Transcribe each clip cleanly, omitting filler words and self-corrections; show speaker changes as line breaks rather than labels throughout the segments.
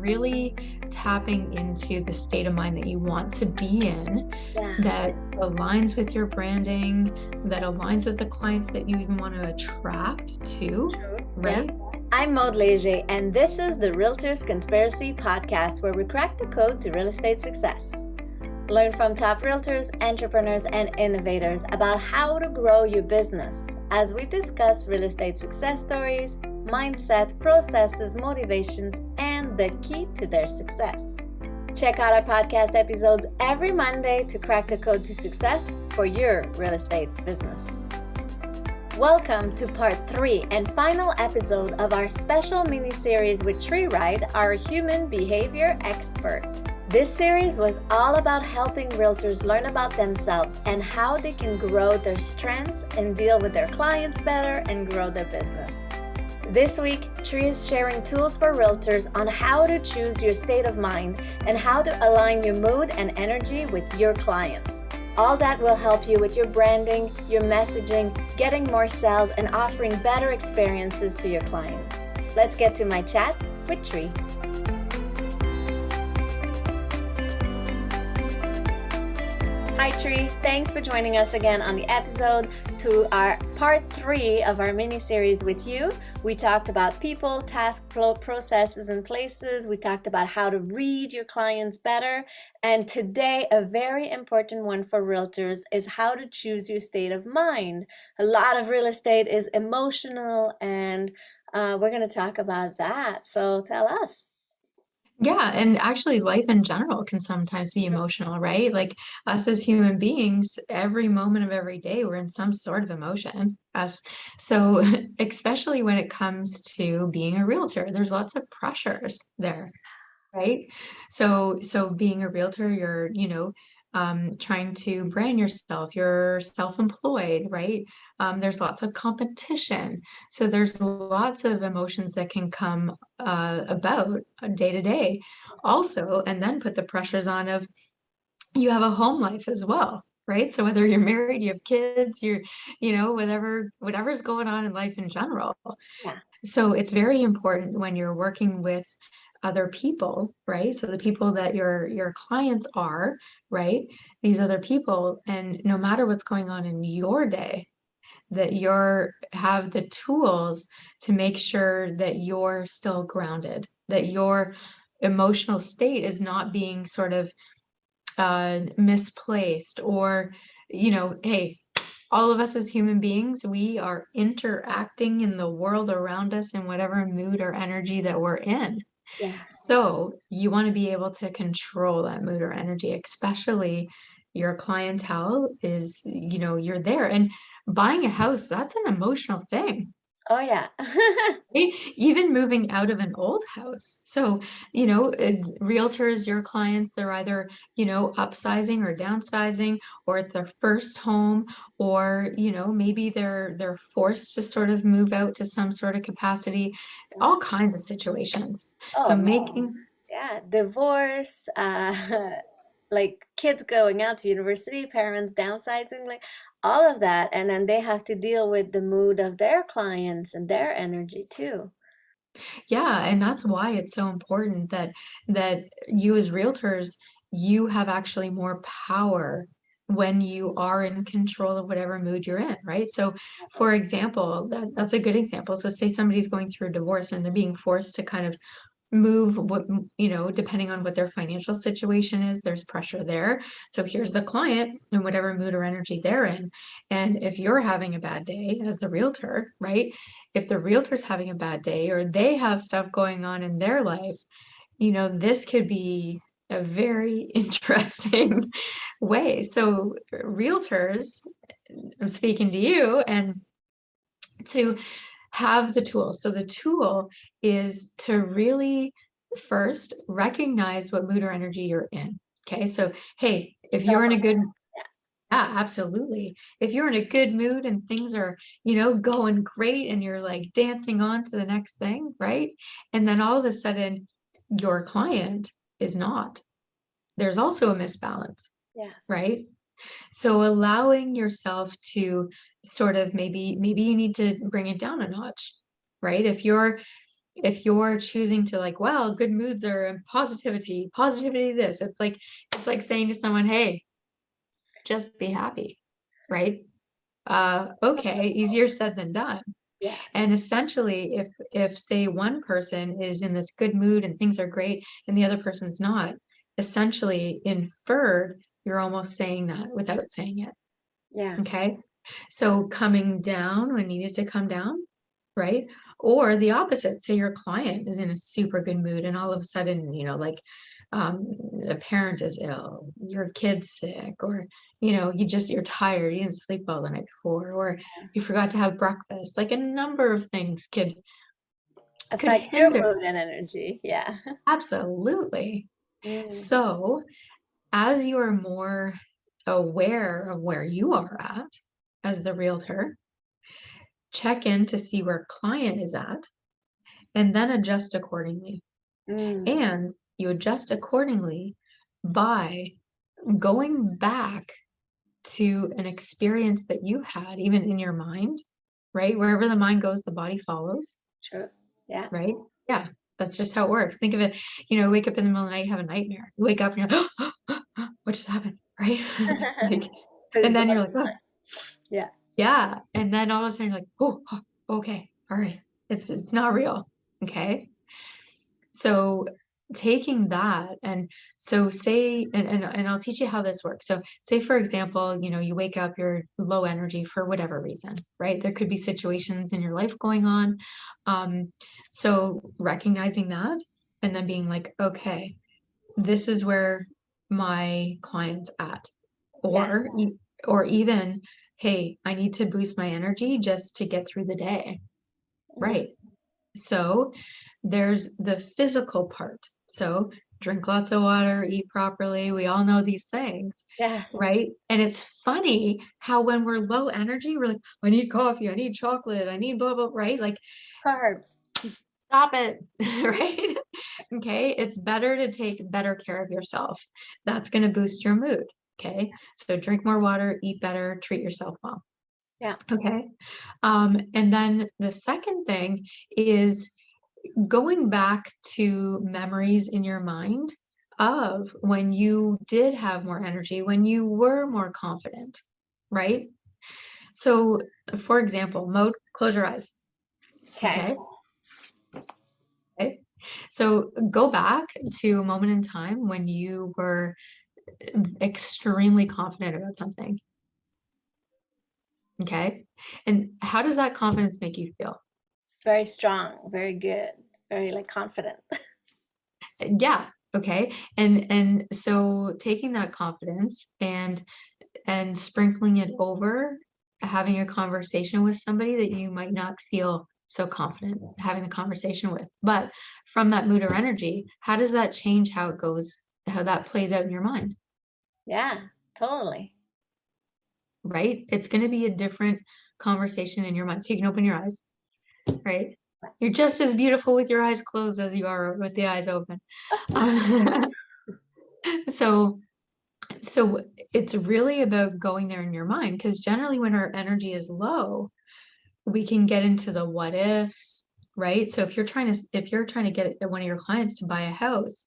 really tapping into the state of mind that you want to be in, that aligns with your branding, that aligns with the clients that you even want to attract to, right?
I'm Maude, and this is the Realtors Conspiracy Podcast, where we crack the code to real estate success. Learn from top realtors, entrepreneurs, and innovators about how to grow your business as we discuss real estate success stories, mindset, processes, motivations, and the key to their success. Check out our podcast episodes every Monday to crack the code to success for your real estate business. Welcome to part 3 and final episode of our special mini-series with Tree Ryde, our human behavior expert. This series was all about helping realtors learn about themselves and how they can grow their strengths and deal with their clients better and grow their business. This week, Tree is sharing tools for realtors on how to choose your state of mind and how to align your mood and energy with your clients. All that will help you with your branding, your messaging, getting more sales, and offering better experiences to your clients. Let's get to my chat with Tree. Hi Tree, thanks for joining us again on the episode to our part 3 of our mini-series with you. We talked about people, task flow, processes, and places. We talked about how to read your clients better. And today, a very important one for realtors is how to choose your state of mind. A lot of real estate is emotional, and we're going to talk about that. So tell us.
Yeah, and actually life in general can sometimes be emotional, right? Like us as human beings, every moment of every day, we're in some sort of emotion. Us. So especially when it comes to being a realtor, there's lots of pressures there, right? So being a realtor, you're, trying to brand yourself, you're self-employed, right? There's lots of competition. So there's lots of emotions that can come about day to day also, and then put the pressures on of you have a home life as well. Right. So whether you're married, you have kids, whatever's going on in life in general.
Yeah.
So it's very important when you're working with other people, right? So the people that your clients are, right? These other people, and no matter what's going on in your day, that you're have the tools to make sure that you're still grounded, that your emotional state is not being sort of misplaced, or hey, all of us as human beings, we are interacting in the world around us in whatever mood or energy that we're in.
Yeah.
So you want to be able to control that mood or energy, especially your clientele is, you're there. And buying a house, that's an emotional thing.
Oh, yeah.
Even moving out of an old house. So, realtors, your clients, they're either, upsizing or downsizing, or it's their first home, or, maybe they're forced to sort of move out to some sort of capacity, all kinds of situations. So
Oh,
making
yeah. Divorce, like kids going out to university, parents downsizing, like all of that. And then they have to deal with the mood of their clients and their energy too.
Yeah, and that's why it's so important that you as realtors, you have actually more power when you are in control of whatever mood you're in, right? So, for example, that's a good example. So, say somebody's going through a divorce and they're being forced to kind of move depending on what their financial situation is, there's pressure there. So here's the client in whatever mood or energy they're in. And if you're having a bad day as the realtor, right? If the realtor's having a bad day or they have stuff going on in their life, this could be a very interesting way. So realtors, I'm speaking to you, and to have the tool. So the tool is to really first recognize what mood or energy you're in. Okay. So, hey, if you're in a good, yeah, absolutely. If you're in a good mood and things are, going great and you're like dancing on to the next thing, right? And then all of a sudden your client is not. There's also a misbalance,
Yes.
right? So allowing yourself to sort of maybe you need to bring it down a notch, right? if you're choosing to like, well, good moods are positivity, positivity this, it's like saying to someone, hey, just be happy, right? Okay, easier said than done.
Yeah.
And essentially, if say one person is in this good mood and things are great and the other person's not, essentially inferred, you're almost saying that without saying it.
Yeah.
Okay. So coming down when needed to come down, right? Or the opposite, say your client is in a super good mood and all of a sudden, like a parent is ill, your kid's sick, or you're tired, you didn't sleep well the night before, or you forgot to have breakfast. Like a number of things could
Affect your
hinder.
mood and energy. Yeah.
Absolutely.
Mm,
So as you are more aware of where you are at as the realtor, check in to see where client is at, and then adjust accordingly.
mm,
And you adjust accordingly by going back to an experience that you had, even in your mind, right? Wherever the mind goes, the body follows,
true. Yeah.
right? Yeah, that's just how it works. Think of it, wake up in the middle of the night, have a nightmare. You wake up and you're like, what just happened, right? Like,
Because
and
it's
then
about
you're like, oh,
yeah.
yeah. And then all of a sudden you're like, oh, okay, all right. It's not real. Okay. So taking that, and so say, and I'll teach you how this works. So say, for example, you wake up, you're low energy for whatever reason, right? There could be situations in your life going on. Um, so recognizing that and then being like, okay, this is where my client's at.
Yeah.
Or even, hey, I need to boost my energy just to get through the day.
Mm.
Right. So there's the physical part. So drink lots of water, eat properly. We all know these things,
Yes.
right? And it's funny how when we're low energy, we're like, I need coffee, I need chocolate, I need blah, blah, right? Like,
Carbs.
stop it, right? Okay. It's better to take better care of yourself. That's going to boost your mood. Okay. So drink more water, eat better, treat yourself well.
Yeah.
Okay. And then the second thing is going back to memories in your mind of when you did have more energy, when you were more confident, right? So, for example, Maude, close your eyes.
Okay.
Okay. Okay. So go back to a moment in time when you were extremely confident about something. Okay. And how does that confidence make you feel?
Very strong. Very good. Very like confident.
Yeah. Okay. And so taking that confidence and sprinkling it over, having a conversation with somebody that you might not feel so confident having the conversation with. But from that mood or energy, how does that change how it goes, how that plays out in your mind,
Yeah. Totally.
right? It's going to be a different conversation in your mind. So you can open your eyes, right? You're just as beautiful with your eyes closed as you are with the eyes open. So So it's really about going there in your mind, because generally when our energy is low, we can get into the what ifs, right? So if you're trying to get one of your clients to buy a house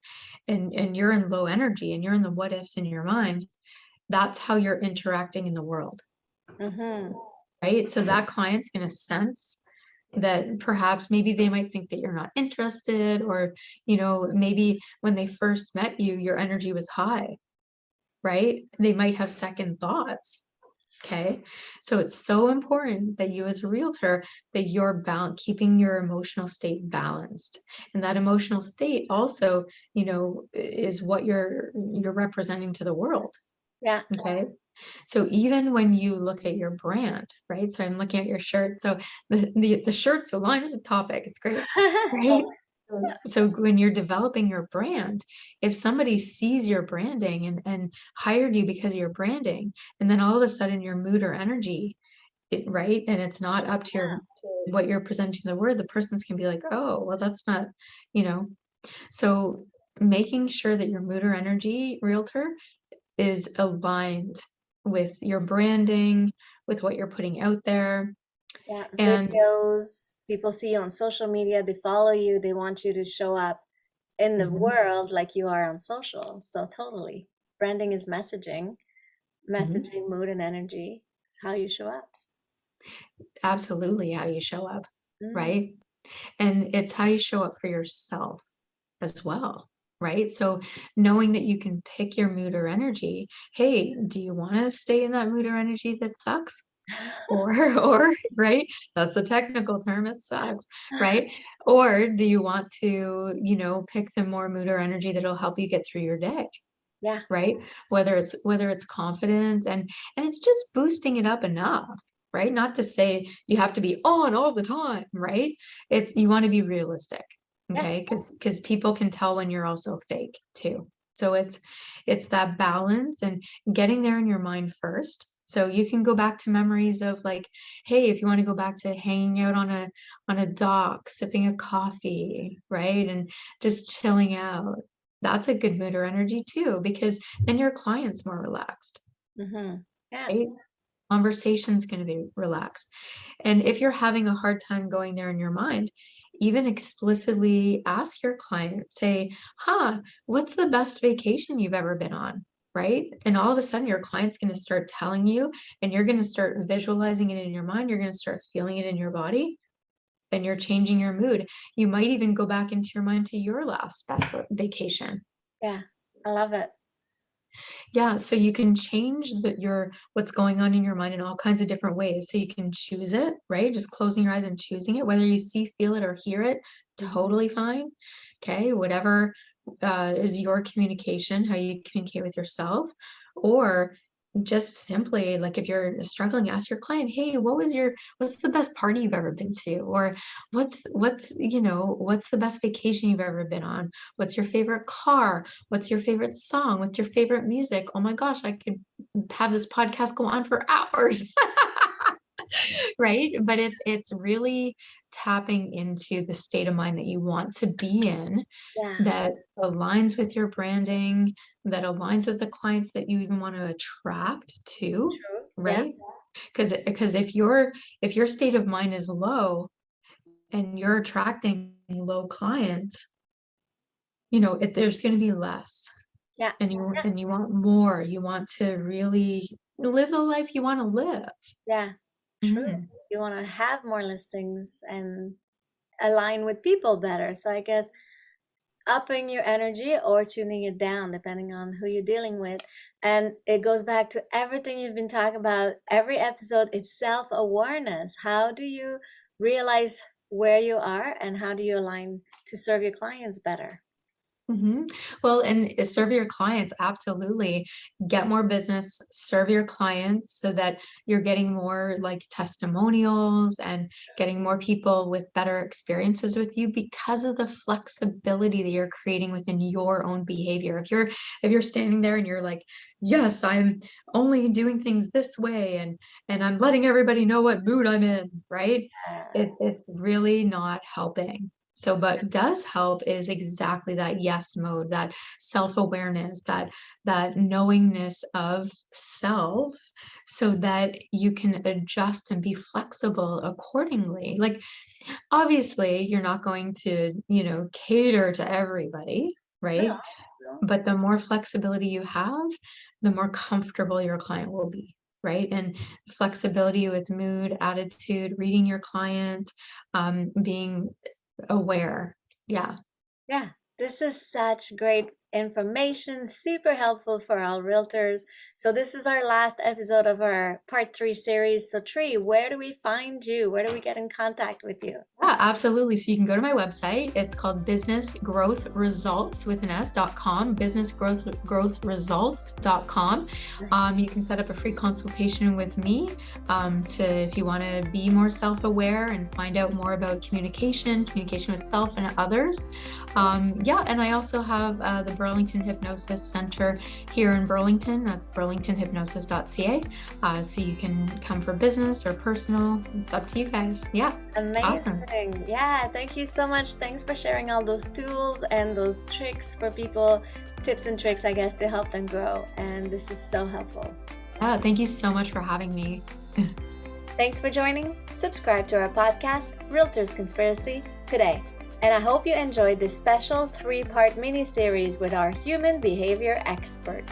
and you're in low energy and you're in the what ifs in your mind, that's how you're interacting in the world,
Mm-hmm.
right? So that client's going to sense that perhaps maybe they might think that you're not interested, or maybe when they first met you, your energy was high, right? They might have second thoughts. Okay. So it's so important that you as a realtor, that you're keeping your emotional state balanced. And that emotional state also, is what you're representing to the world.
Yeah.
Okay. So even when you look at your brand, right? So I'm looking at your shirt. So the shirt's aligned with the topic. It's great. Right. So when you're developing your brand, if somebody sees your branding and hired you because of your branding, and then all of a sudden your mood or energy, right? And it's not up to what you're presenting to the word, the person's can be like, oh, well, that's not, you know. So making sure that your mood or energy realtor is aligned with your branding, with what you're putting out there.
Yeah,
And
videos, people see you on social media, they follow you, they want you to show up in the
mhm,
world like you are on social. So totally. Branding is messaging.
mhm,
Messaging, mood, and energy is how you show up.
absolutely how you show up,
Mm.
right? And it's how you show up for yourself as well, right? So knowing that you can pick your mood or energy, hey, do you want to stay in that mood or energy that sucks? Or or right? That's the technical term, it sucks, right? Or do you want to, pick the more mood or energy that'll help you get through your day?
Yeah,
Right? Whether it's confidence and it's just boosting it up enough, right? Not to say you have to be on all the time, right? It's you want to be realistic,
yeah,
okay? Because people can tell when you're also fake too. So it's that balance and getting there in your mind first. So you can go back to memories of like, hey, if you want to go back to hanging out on a dock, sipping a coffee, right? And just chilling out. That's a good mood or energy too, because then your client's more relaxed,
yeah,
right? Conversation's going to be relaxed. And if you're having a hard time going there in your mind, even explicitly ask your client, say, what's the best vacation you've ever been on? Right. And all of a sudden, your client's going to start telling you, and you're going to start visualizing it in your mind. You're going to start feeling it in your body, and you're changing your mood. You might even go back into your mind to your last best vacation.
yeah. I love it.
Yeah, so you can change your what's going on in your mind in all kinds of different ways. So you can choose it, right? Just closing your eyes and choosing it, whether you see, feel it, or hear it,
Mhm.
totally fine. Okay, whatever is your communication, how you communicate with yourself, or just simply like if you're struggling, ask your client, hey, what's the best party you've ever been to? Or what's the best vacation you've ever been on? What's your favorite car? What's your favorite song? What's your favorite music? Oh my gosh, I could have this podcast go on for hours. Right? But it's really tapping into the state of mind that you want to be in
Yeah,
that aligns with your branding, that aligns with the clients that you even want to attract to,
true. Yeah,
right? Because if your state of mind is low and you're attracting low clients, there's going to be less.
yeah,
And you want more. You want to really live the life you want to live.
yeah. True.
Mhm.
You want to have more listings and align with people better. So I guess upping your energy or tuning it down depending on who you're dealing with. And it goes back to everything you've been talking about every episode. It's self-awareness. How do you realize where you are and how do you align to serve your clients better?
Mhm. Well, and serve your clients, absolutely. Get more business, serve your clients so that you're getting more like testimonials and getting more people with better experiences with you because of the flexibility that you're creating within your own behavior. If you're standing there and you're like, yes, I'm only doing things this way and I'm letting everybody know what mood I'm in, right? It's really not helping. So, what does help is exactly that yes mode, that self-awareness, that knowingness of self, so that you can adjust and be flexible accordingly. Like, obviously, you're not going to, cater to everybody,
No,
right?
no.
But the more flexibility you have, the more comfortable your client will be, right? And flexibility with mood, attitude, reading your client, being aware. Yeah.
Yeah, this is such great information, super helpful for our realtors. So this is our last episode of our part 3 series. So Tree, where do we find you? Where do we get in contact with you?
Yeah, absolutely. So you can go to my website. It's called businessgrowthresults with an S.com, businessgrowthresults.com.
Nice.
You can set up a free consultation with me if you want to be more self-aware and find out more about communication with self and others. Yeah, and I also have the Burlington Hypnosis Center here in Burlington. That's burlingtonhypnosis.ca. So you can come for business or personal. It's up to you guys. Yeah. Awesome.
Amazing. Yeah, thank you so much. Thanks for sharing all those tools and those tricks for people, tips and tricks, I guess, to help them grow. And this is so helpful.
Yeah, thank you so much for having me.
Thanks for joining. Subscribe to our podcast, Realtors Conspiracy, today. And I hope you enjoyed this special 3-part mini-series with our human behavior expert.